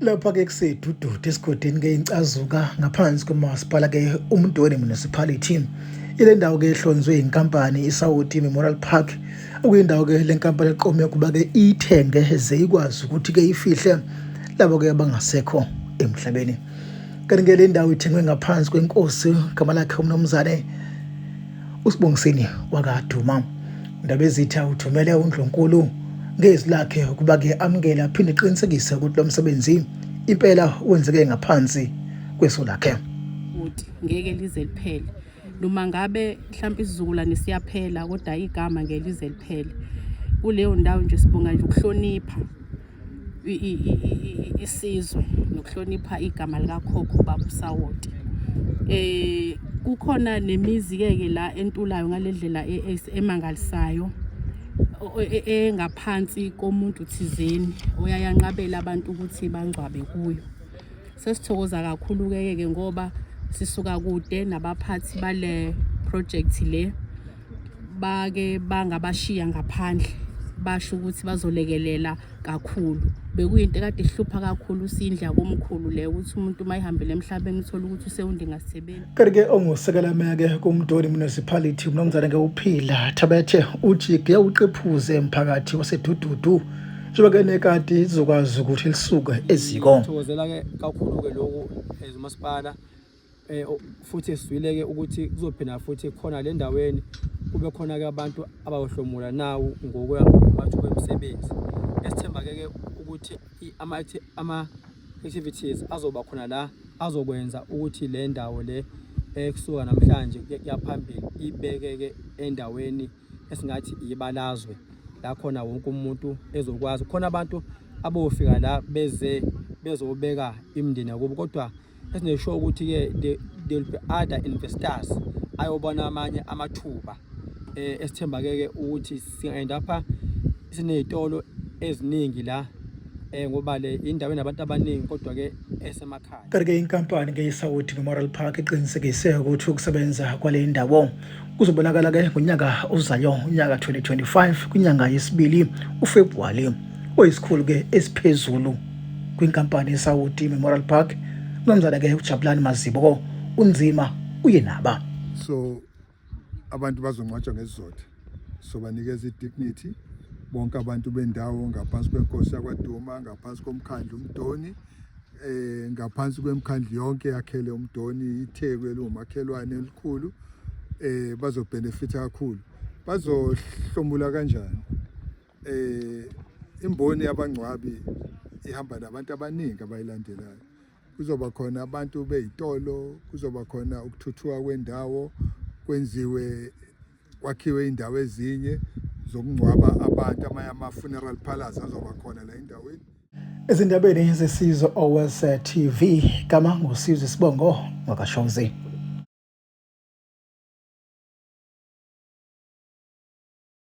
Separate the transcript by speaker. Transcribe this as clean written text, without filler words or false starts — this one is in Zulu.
Speaker 1: Lapha-ke kusedududu esigodini incasuka ngaphansi komasipala uMdoni Municipality. Ile ndawo ehlonzwe inkampani iSouth Memorial Park, okuyindawo le nkampani eqome ukuba ithenge ze ikwazi ukuthi ifihle labo abangasekho emhlabeni. Kanti le ndawo ithengwe ngaphansi kwenkosi igama lakhe uMnumzane uSibongiseni wakwaDuma. Indaba ezitha uthumele uNdlunkulu ngezwi lakhe ukuba amukela aphinde eqinisekise ukuthi lo msebenzi impela wenzeke ngaphansi kweso lakhe.
Speaker 2: Ngeke lize liphele noma ngabe mhlawumbe isizukulwane siyaphela, kodwa igama ngeke lize liphele. Kuleyo ndawo nje sibonga nje ukuhlonipha isizwe nokuhlonipha igama likakhokho baba uSawoti. Kukhona nemizi ke la entulayo ngalendlela emangalisayo engaphansi komuntu thizeni oyayanqabela abantu ukuthi bangcwabe kuyo. Sesithokoza kakhulu ke ngoba sisuka kude nabaphathi bale project le bangabashiya ngaphandle, basho ukuthi bazolekelela kakhulu. Bekuyinto kade ihlupha kakhulu sindla komkhulu le ukuthi umuntu mayihambele emhlabeni uthola ukuthi usewundingasebenzi.
Speaker 1: Kanti ongusekela meya kuMdoni Municipality uMnumzane uPhila Thabethe uthi uqephuze emphakathi wasedududu njengoba nekade izokwazi ukuthi lisuke eziko.
Speaker 3: Thokozela kakhulu lokho ezumasipala futhi esizwile ukuthi kuzophinda futhi khona le ndaweni kube khona abantu abayohlomula nawo ngokwamathuba emisebenzi. Esithemba ukuthi ama activities azoba khona la azokwenza ukuthi le ndawo le kusuka namhlanje yaphambili ibekeke endaweni esingathi ibalazwe la khona wonke umuntu ezokwazi. Khona abantu abofika la bezobeka imindeni yabo, kodwa esinesho ukuthi there will be other investors ayobona amanye amathuba. Esithemba ukuthi singaenda lapha sinezitolo eziningi la ngoba le indawo enabantu abaningi kodwa esemakhaya.
Speaker 1: Kanti inkampani iSouth Memorial Park iqinisekise ukuthi ukusebenza kwale ndawo kuzobonakala ngonyaka ozayo, unyaka 2025 kwinyanga yesibili uFebruwari, oyisikhulu esiphezulu kwinkampani iSouth Memorial Park. Nomzana uJabulani Mazibo unzima uyenaba.
Speaker 4: So abantu bazongcwatshwa ngesizotha, so banikeza idignity bonke abantu bendawo ngaphansi kwenkosi yakwaDuma, ngaphansi komkhandlu uMdoni, ngaphansi kwemkhandlu yonke yakhele uMdoni, iThekwele umakhelwane elikhulu, bazobenefita kakhulu. Bazohlomula kanjani? Imboni yabangcwabi ihamba nabantu abaningi abayilandelayo. Kuzoba khona abantu beyitolo, kuzoba khona ukuthuthuka kwendawo, kwakhiwe indawo ezinye zokungcwaba abantu, ama-funeral palace azoba khona la endaweni.
Speaker 1: Ezindabeni zesizwe OS TV, gama nguSizwe Sibongo wakwaShawuzeni.